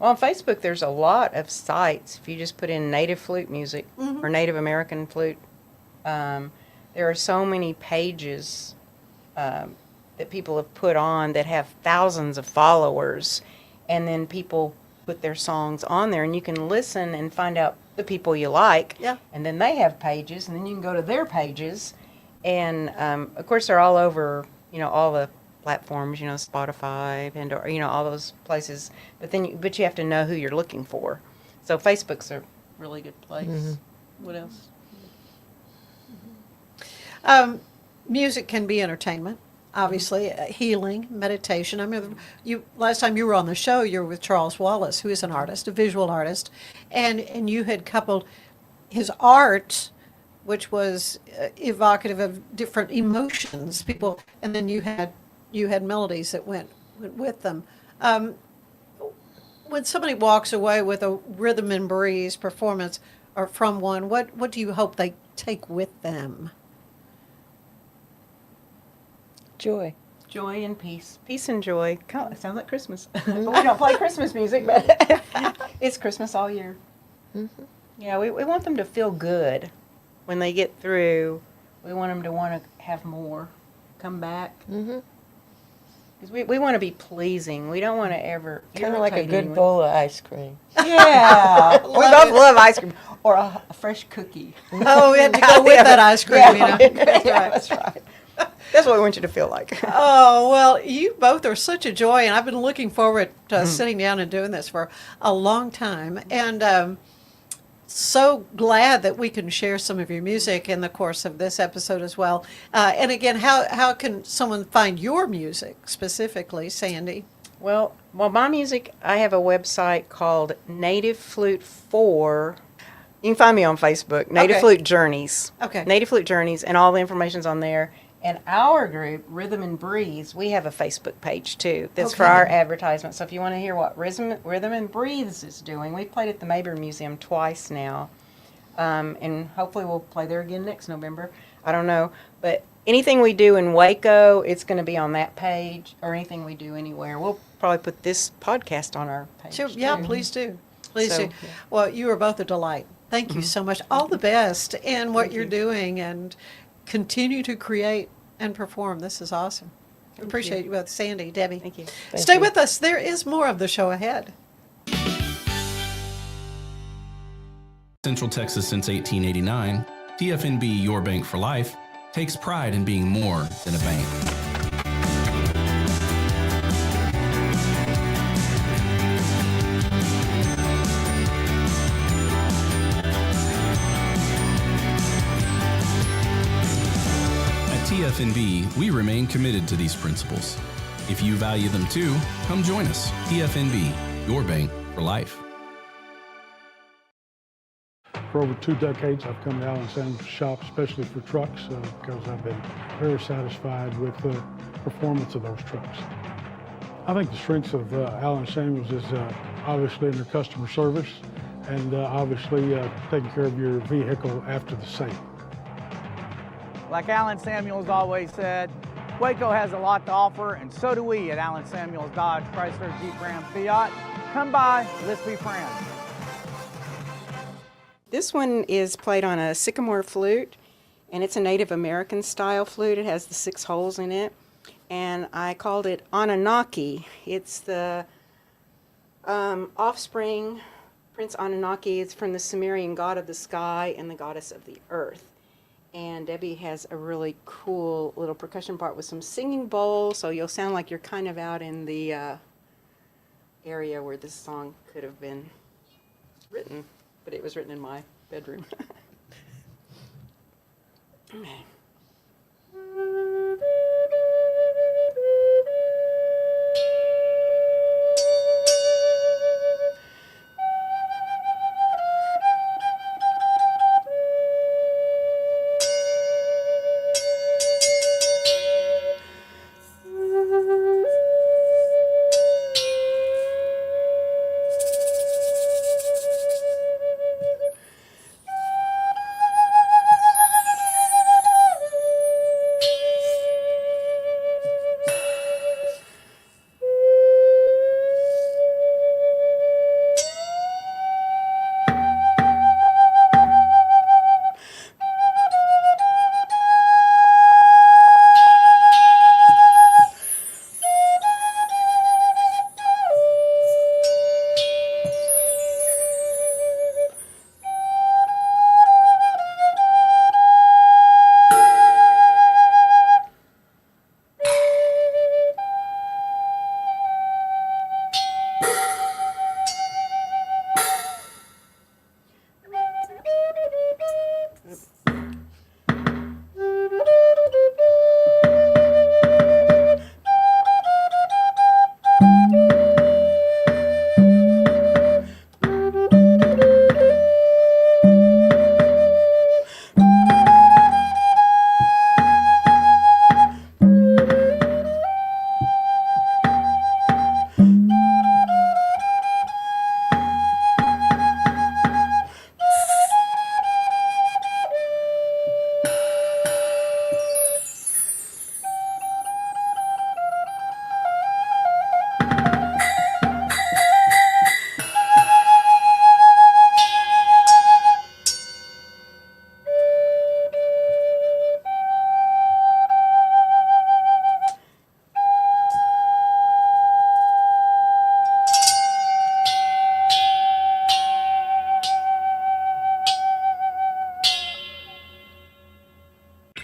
[SPEAKER 3] Well, on Facebook, there's a lot of sites. If you just put in Native flute music or Native American flute, there are so many pages that people have put on that have thousands of followers, and then people put their songs on there, and you can listen and find out the people you like.
[SPEAKER 2] Yeah. And
[SPEAKER 3] then they have pages, and then you can go to their pages, and of course they're all over, all the platforms, Spotify and all those places. But you have to know who you're looking for. So Facebook's a really good place.
[SPEAKER 2] Mm-hmm. What else? Music can be entertainment. Obviously, healing, meditation. I mean, last time you were on the show, you were with Charles Wallace, who is an artist, a visual artist, and you had coupled his art, which was evocative of different emotions, people, and then you had melodies that went with them. When somebody walks away with a Rhythm and Breeze performance or from one, what do you hope they take with them?
[SPEAKER 4] Joy.
[SPEAKER 3] Joy and peace. Peace and joy. It sounds like Christmas. But we don't play Christmas music, but it's Christmas all year. Mm-hmm. Yeah, we want them to feel good when they get through. We want them to want to have more, come back. Mm-hmm. Because we want to be pleasing. We don't want to ever
[SPEAKER 4] kind of like a good bowl of ice cream.
[SPEAKER 3] Yeah. We both love ice cream. Or a fresh cookie.
[SPEAKER 2] Oh, we had to go with that ice cream,
[SPEAKER 3] That's right. That's what we want you to feel like.
[SPEAKER 2] Oh, well, you both are such a joy, and I've been looking forward to sitting down and doing this for a long time. And so glad that we can share some of your music in the course of this episode as well. And again, how can someone find your music specifically, Sandy?
[SPEAKER 3] Well, my music, I have a website called Native Flute 4. You can find me on Facebook, Native Flute Journeys.
[SPEAKER 2] Okay.
[SPEAKER 3] Native Flute Journeys, and all the information's on there. And our group, Rhythm and Breathes, we have a Facebook page too. That's for our advertisement. So if you want to hear what Rhythm and Breathes is doing, we've played at the Mabry Museum twice now. And hopefully we'll play there again next November. I don't know. But anything we do in Waco, it's going to be on that page, or anything we do anywhere. We'll probably put this podcast on our page.
[SPEAKER 2] Sure. Yeah, please do. Please do.
[SPEAKER 3] Yeah.
[SPEAKER 2] Well, you are both a delight. Thank you so much. All the best in what you're doing, and continue to create and perform. This is awesome. Appreciate you both, Sandy, Debbie.
[SPEAKER 3] Thank you.
[SPEAKER 2] Stay with us. There is more of the show ahead.
[SPEAKER 7] Central Texas since 1889, TFNB Your Bank for Life takes pride in being more than a bank. TFNB, we remain committed to these principles. If you value them too, come join us. TFNB, your bank for life.
[SPEAKER 17] For over 2 decades, I've come to Allen Samuel's shop, especially for trucks, because I've been very satisfied with the performance of those trucks. I think the strengths of Allen Samuel's is obviously in their customer service and obviously taking care of your vehicle after the sale.
[SPEAKER 15] Like Allen Samuels always said, Waco has a lot to offer, and so do we at Allen Samuels Dodge, Chrysler, Jeep, Ram, Fiat. Come by, let's be friends.
[SPEAKER 3] This one is played on a sycamore flute, and it's a Native American style flute. It has the 6 holes in it, and I called it Anunnaki. It's the offspring, Prince Anunnaki. It's from the Sumerian god of the sky and the goddess of the earth. And Debbie has a really cool little percussion part with some singing bowls, so you'll sound like you're kind of out in the area where this song could have been written, but it was written in my bedroom. Okay.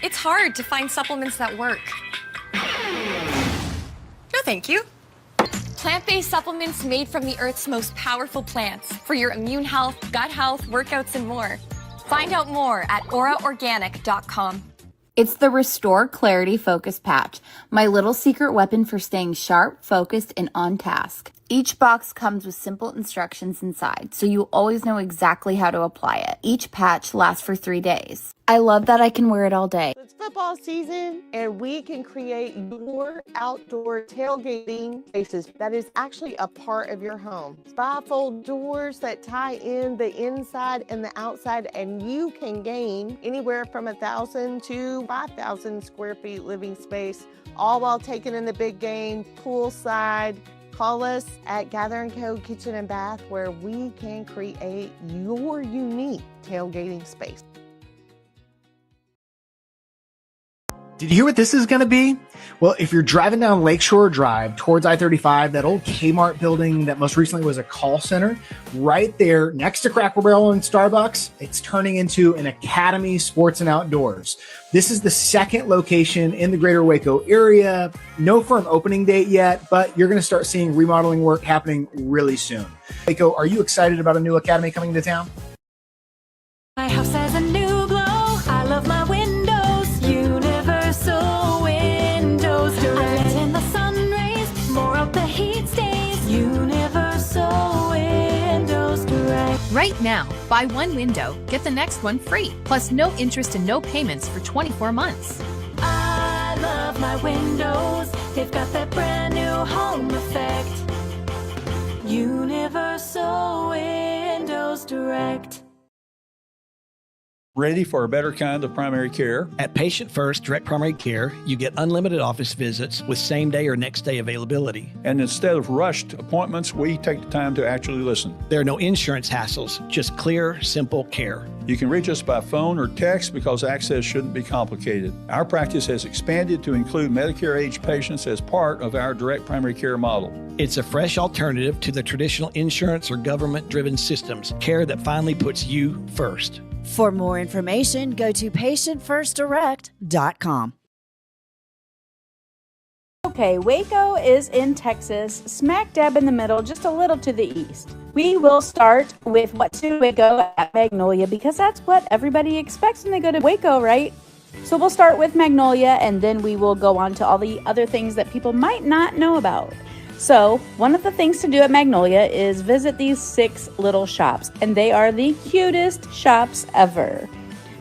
[SPEAKER 18] It's hard to find supplements that work. No, thank you. Plant-based supplements made from the Earth's most powerful plants for your immune health, gut health, workouts, and more. Find out more at auraorganic.com.
[SPEAKER 19] It's the Restore Clarity Focus Patch, my little secret weapon for staying sharp, focused, and on task. Each box comes with simple instructions inside, so you always know exactly how to apply it. Each patch lasts for 3 days. I love that I can wear it all day.
[SPEAKER 6] It's football season, and we can create your outdoor tailgating spaces that is actually a part of your home. Bifold doors that tie in the inside and the outside, and you can gain anywhere from 1,000 to 5,000 square feet living space, all while taking in the big game, poolside. Call us at Gather & Co. Kitchen and Bath, where we can create your unique tailgating space.
[SPEAKER 11] Did you hear what this is going to be? Well, if you're driving down Lakeshore Drive towards I-35, that old Kmart building that most recently was a call center, right there next to Cracker Barrel and Starbucks, it's turning into an Academy Sports and Outdoors. This is the second location in the greater Waco area. No firm opening date yet, but you're going to start seeing remodeling work happening really soon. Waco, are you excited about a new Academy coming to town?
[SPEAKER 12] My house has a new glow. I love my windows. Universal
[SPEAKER 13] Right now, buy one window, get the next one free, plus no interest and no payments for 24 months.
[SPEAKER 12] I love my windows. They've got that brand new home effect. Universal Windows Direct.
[SPEAKER 8] Ready for a better kind of primary care?
[SPEAKER 9] At Patient First Direct Primary Care, you get unlimited office visits with same-day or next-day availability.
[SPEAKER 8] And instead of rushed appointments, we take the time to actually listen.
[SPEAKER 9] There are no insurance hassles, just clear, simple care.
[SPEAKER 8] You can reach us by phone or text because access shouldn't be complicated. Our practice has expanded to include Medicare-age patients as part of our direct primary care model.
[SPEAKER 9] It's a fresh alternative to the traditional insurance or government-driven systems, care that finally puts you first.
[SPEAKER 20] For more information, go to patientfirstdirect.com.
[SPEAKER 21] Okay, Waco is in Texas, smack dab in the middle, just a little to the east. We will start with what's in Waco at Magnolia because that's what everybody expects when they go to Waco, right? So we'll start with Magnolia and then we will go on to all the other things that people might not know about. So one of the things to do at Magnolia is visit these 6 little shops, and they are the cutest shops ever.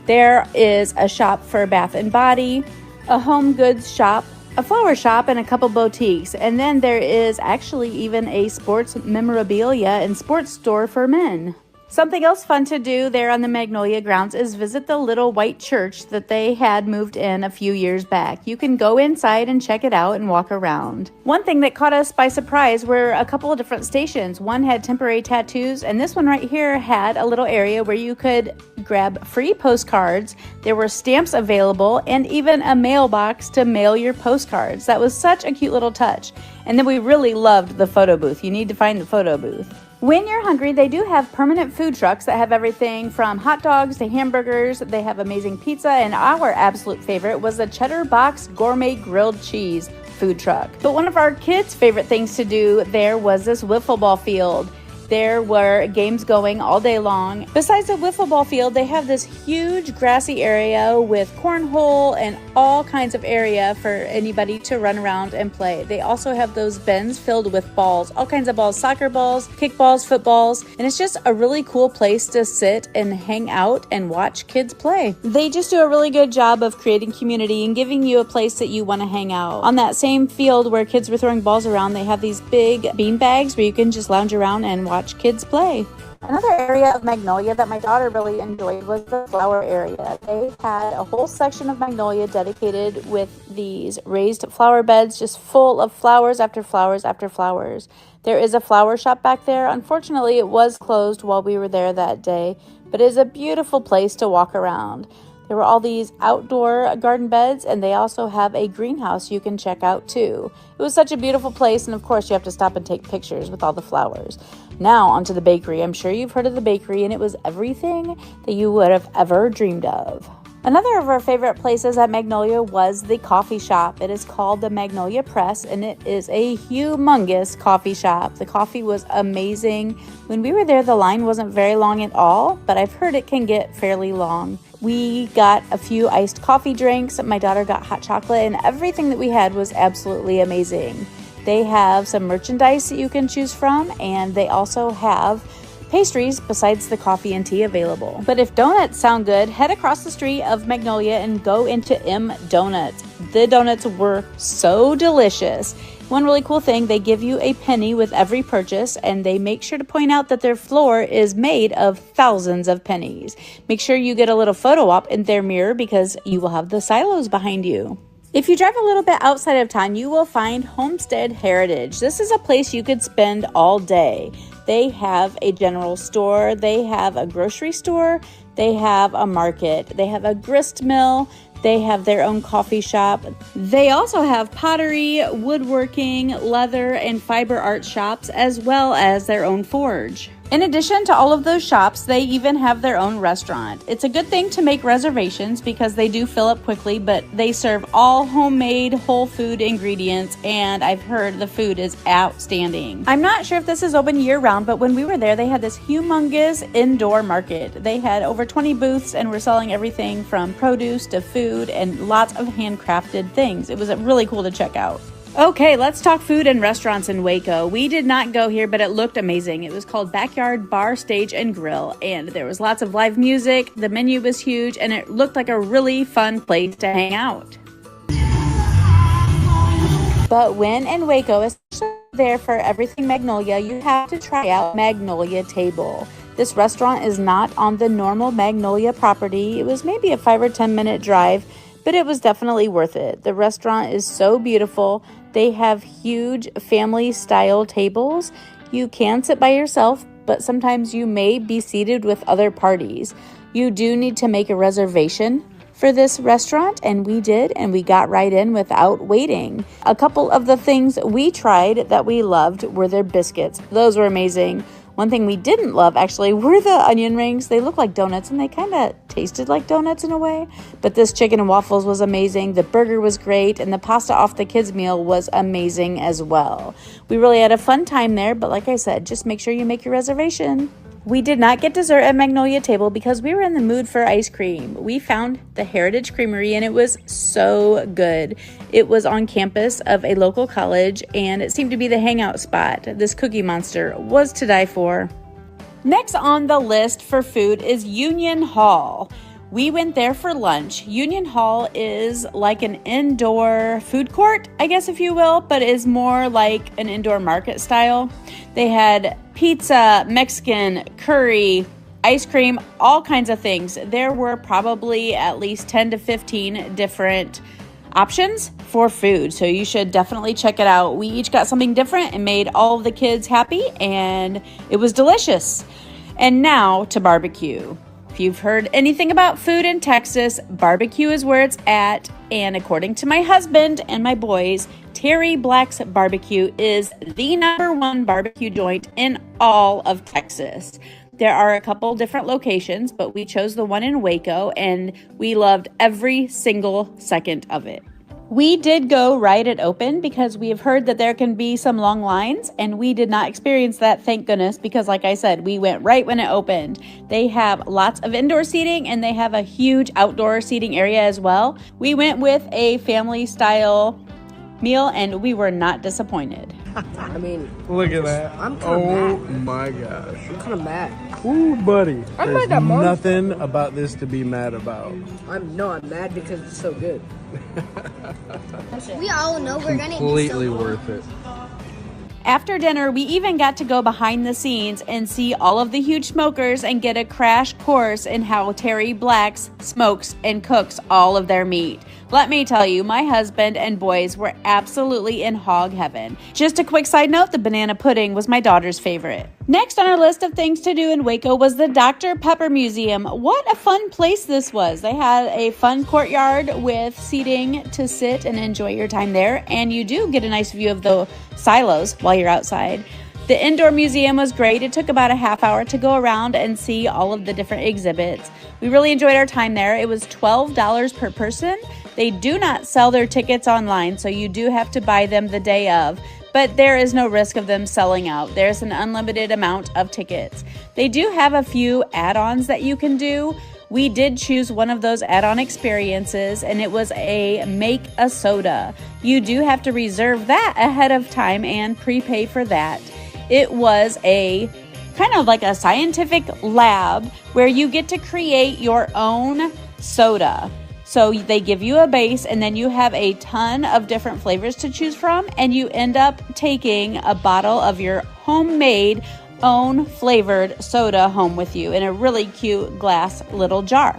[SPEAKER 21] There is a shop for Bath and Body, a home goods shop, a flower shop, and a couple boutiques. And then there is actually even a sports memorabilia and sports store for men. Something else fun to do there on the Magnolia grounds is visit the little white church that they had moved in a few years back. You can go inside and check it out and walk around. One thing that caught us by surprise were a couple of different stations. One had temporary tattoos, and this one right here had a little area where you could grab free postcards. There were stamps available and even a mailbox to mail your postcards. That was such a cute little touch. And then we really loved the photo booth. You need to find the photo booth. When you're hungry, they do have permanent food trucks that have everything from hot dogs to hamburgers. They have amazing pizza, and our absolute favorite was the Cheddar Box Gourmet Grilled Cheese food truck. But one of our kids' favorite things to do there was this wiffle ball field. There were games going all day long. Besides the wiffle ball field, they have this huge grassy area with cornhole and all kinds of area for anybody to run around and play. They also have those bins filled with balls, all kinds of balls, soccer balls, kickballs, footballs, and it's just a really cool place to sit and hang out and watch kids play. They just do a really good job of creating community and giving you a place that you want to hang out. On that same field where kids were throwing balls around, they have these big bean bags where you can just lounge around and watch kids play. Another area of Magnolia that my daughter really enjoyed was the flower area. They had a whole section of Magnolia dedicated with these raised flower beds just full of flowers after flowers after flowers. There is a flower shop back there. Unfortunately, it was closed while we were there that day, but it is a beautiful place to walk around. There were all these outdoor garden beds, and they also have a greenhouse you can check out too. It was such a beautiful place, and of course you have to stop and take pictures with all the flowers. Now onto the bakery. I'm sure you've heard of the bakery, and it was everything that you would have ever dreamed of. Another of our favorite places at Magnolia was the coffee shop. It is called the Magnolia Press, and it is a humongous coffee shop. The coffee was amazing. When we were there, the line wasn't very long at all, but I've heard it can get fairly long. We got a few iced coffee drinks. My daughter got hot chocolate, and everything that we had was absolutely amazing. They have some merchandise that you can choose from, and they also have pastries besides the coffee and tea available. But if donuts sound good, head across the street of Magnolia and go into M Donuts. The donuts were so delicious. One really cool thing, they give you a penny with every purchase, and they make sure to point out that their floor is made of thousands of pennies. Make sure you get a little photo op in their mirror because you will have the silos behind you. If you drive a little bit outside of town, you will find Homestead Heritage. This is a place you could spend all day. They have a general store, they have a grocery store, they have a market, they have a grist mill, they have their own coffee shop. They also have pottery, woodworking, leather, and fiber art shops, as well as their own forge. In addition to all of those shops, they even have their own restaurant. It's a good thing to make reservations because they do fill up quickly, but they serve all homemade whole food ingredients, and I've heard the food is outstanding. I'm not sure if this is open year round, but when we were there, they had this humongous indoor market. They had over 20 booths and were selling everything from produce to food and lots of handcrafted things. It was really cool to check out. Okay, let's talk food and restaurants in Waco. We did not go here, but it looked amazing. It was called Backyard Bar, Stage, and Grill, and there was lots of live music. The menu was huge, and it looked like a really fun place to hang out. But when in Waco, especially there for everything Magnolia, you have to try out Magnolia Table. This restaurant is not on the normal Magnolia property. It was maybe a 5 or 10 minute drive, but it was definitely worth it. The restaurant is so beautiful. They have huge family style tables. You can sit by yourself, but sometimes you may be seated with other parties. You do need to make a reservation for this restaurant, and we did, and we got right in without waiting. A couple of the things we tried that we loved were their biscuits. Those were amazing. One thing we didn't love, actually, were the onion rings. They look like donuts, and they kind of tasted like donuts in a way. But this chicken and waffles was amazing. The burger was great, and the pasta off the kids' meal was amazing as well. We really had a fun time there, but like I said, just make sure you make your reservation. We did not get dessert at Magnolia Table because we were in the mood for ice cream. We found the Heritage Creamery, and it was so good. It was on campus of a local college, and it seemed to be the hangout spot. This Cookie Monster was to die for. Next on the list for food is Union Hall. We went there for lunch. Union Hall is like an indoor food court, I guess if you will, but is more like an indoor market style. They had pizza, Mexican, curry, ice cream, all kinds of things. There were probably at least 10 to 15 different options for food, so you should definitely check it out. We each got something different and made all of the kids happy, and it was delicious. And now to barbecue. If you've heard anything about food in Texas, barbecue is where it's at. And according to my husband and my boys, Terry Black's Barbecue is the #1 barbecue joint in all of Texas. There are a couple different locations, but we chose the one in Waco, and we loved every single second of it. We did go right at open because we have heard that there can be some long lines, and we did not experience that, thank goodness, because like I said, we went right when it opened. They have lots of indoor seating, and they have a huge outdoor seating area as well. We went with a family style meal, and we were not disappointed.
[SPEAKER 1] I mean,
[SPEAKER 22] look at that.
[SPEAKER 1] I'm kind of mad.
[SPEAKER 22] My gosh.
[SPEAKER 1] I'm kind of mad.
[SPEAKER 22] Ooh, buddy.
[SPEAKER 1] I'm
[SPEAKER 22] There's
[SPEAKER 1] mad at Mom.
[SPEAKER 22] nothing about this to be mad about.
[SPEAKER 1] I'm mad because it's so good.
[SPEAKER 23] We all know we're gonna
[SPEAKER 22] Completely worth it.
[SPEAKER 21] After dinner, we even got to go behind the scenes and see all of the huge smokers and get a crash course in how Terry Black's smokes and cooks all of their meat. Let me tell you, my husband and boys were absolutely in hog heaven. Just a quick side note, the banana pudding was my daughter's favorite. Next on our list of things to do in Waco was the Dr. Pepper Museum. What a fun place this was. They had a fun courtyard with seating to sit and enjoy your time there, and you do get a nice view of the silos while you're outside. The indoor museum was great. It took about a half hour to go around and see all of the different exhibits. We really enjoyed our time there. It was $12 per person. They do not sell their tickets online, so you do have to buy them the day of, but there is no risk of them selling out. There's an unlimited amount of tickets. They do have a few add-ons that you can do. We did choose one of those add-on experiences, and it was a make a soda. You do have to reserve that ahead of time and prepay for that. It was a kind of like a scientific lab where you get to create your own soda. So they give you a base, and then you have a ton of different flavors to choose from, and you end up taking a bottle of your homemade own flavored soda home with you in a really cute glass little jar.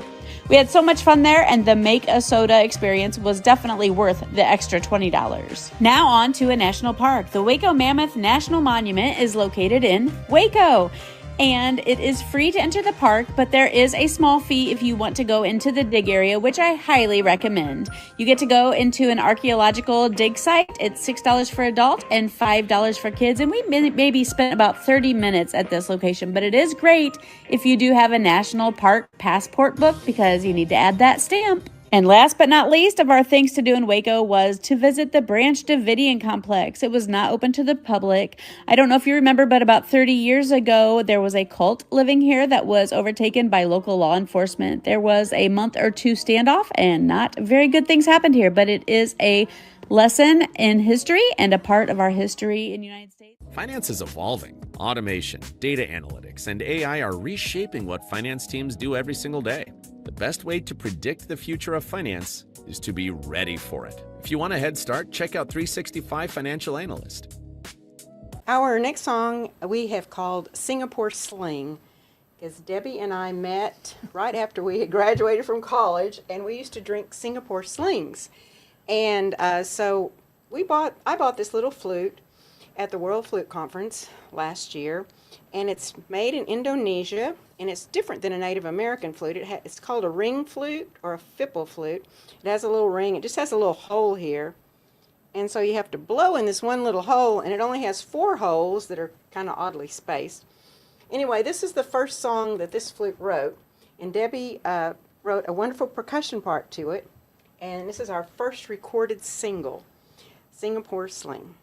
[SPEAKER 21] We had so much fun there, and the Make a Soda experience was definitely worth the extra $20. Now on to a national park. The Waco Mammoth National Monument is located in Waco, and it is free to enter the park, but there is a small fee if you want to go into the dig area, which I highly recommend. You get to go into an archaeological dig site. It's $6 for adult and $5 for kids, and we maybe spent about 30 minutes at this location, but it is great if you do have a national park passport book because you need to add that stamp. And last but not least of our things to do in Waco was to visit the Branch Davidian complex. It was not open to the public. I don't know if you remember, but about 30 years ago, there was a cult living here that was overtaken by local law enforcement. There was a month or two standoff, and not very good things happened here, but it is a lesson in history and a part of our history in the United States.
[SPEAKER 5] Finance is evolving. Automation, data analytics, and AI are reshaping what finance teams do every single day. The best way to predict the future of finance is to be ready for it. If you want a head start, check out 365 Financial Analyst.
[SPEAKER 3] Our next song we have called Singapore Sling, because Debbie and I met right after we had graduated from college, and we used to drink Singapore Slings. And so I bought this little flute at the World Flute Conference last year, and it's made in Indonesia, and it's different than a Native American flute. It's called a ring flute or a fipple flute. It has a little ring. It just has a little hole here. And so you have to blow in this one little hole, and it only has 4 holes that are kind of oddly spaced. Anyway, this is the first song that this flute wrote, and Debbie wrote a wonderful percussion part to it, and this is our first recorded single, Singapore Sling.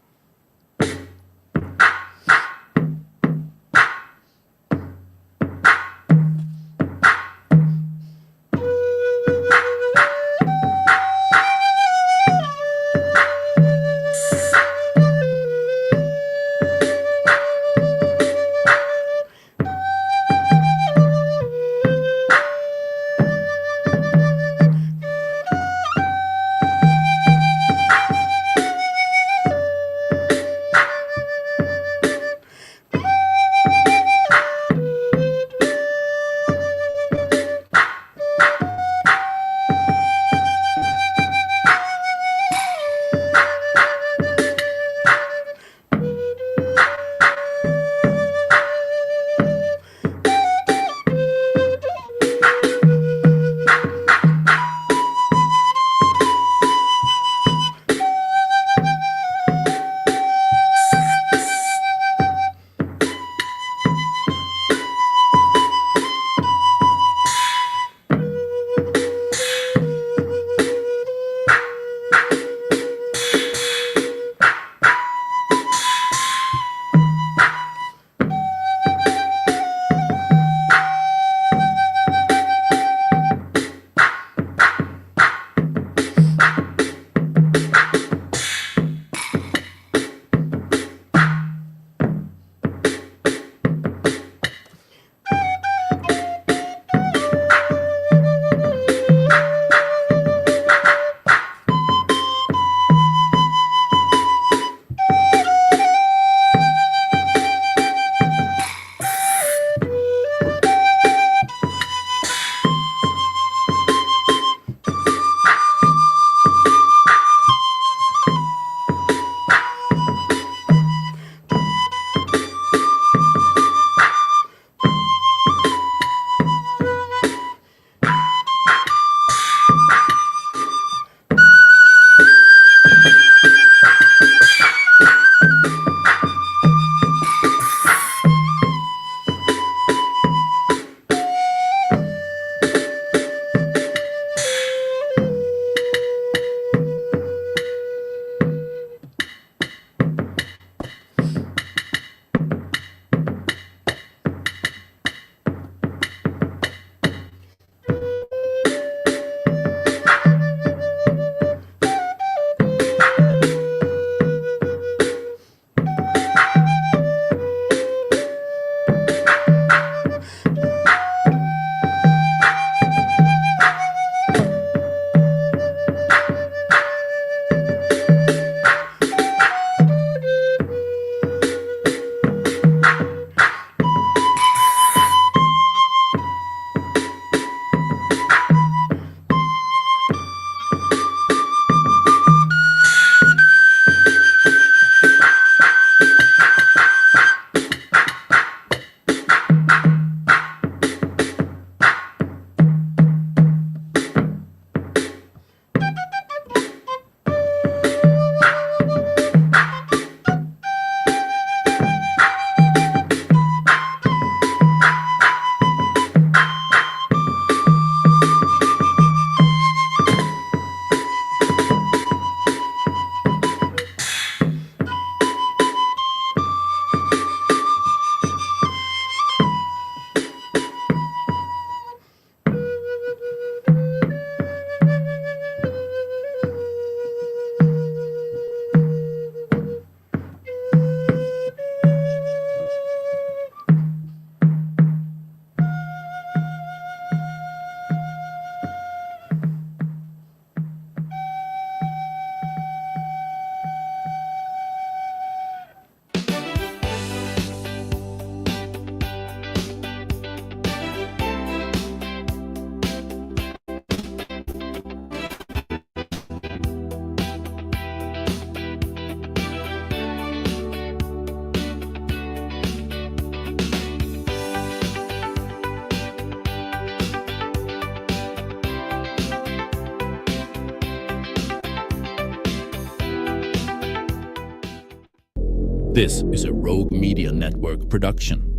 [SPEAKER 10] This is a Rogue Media Network production.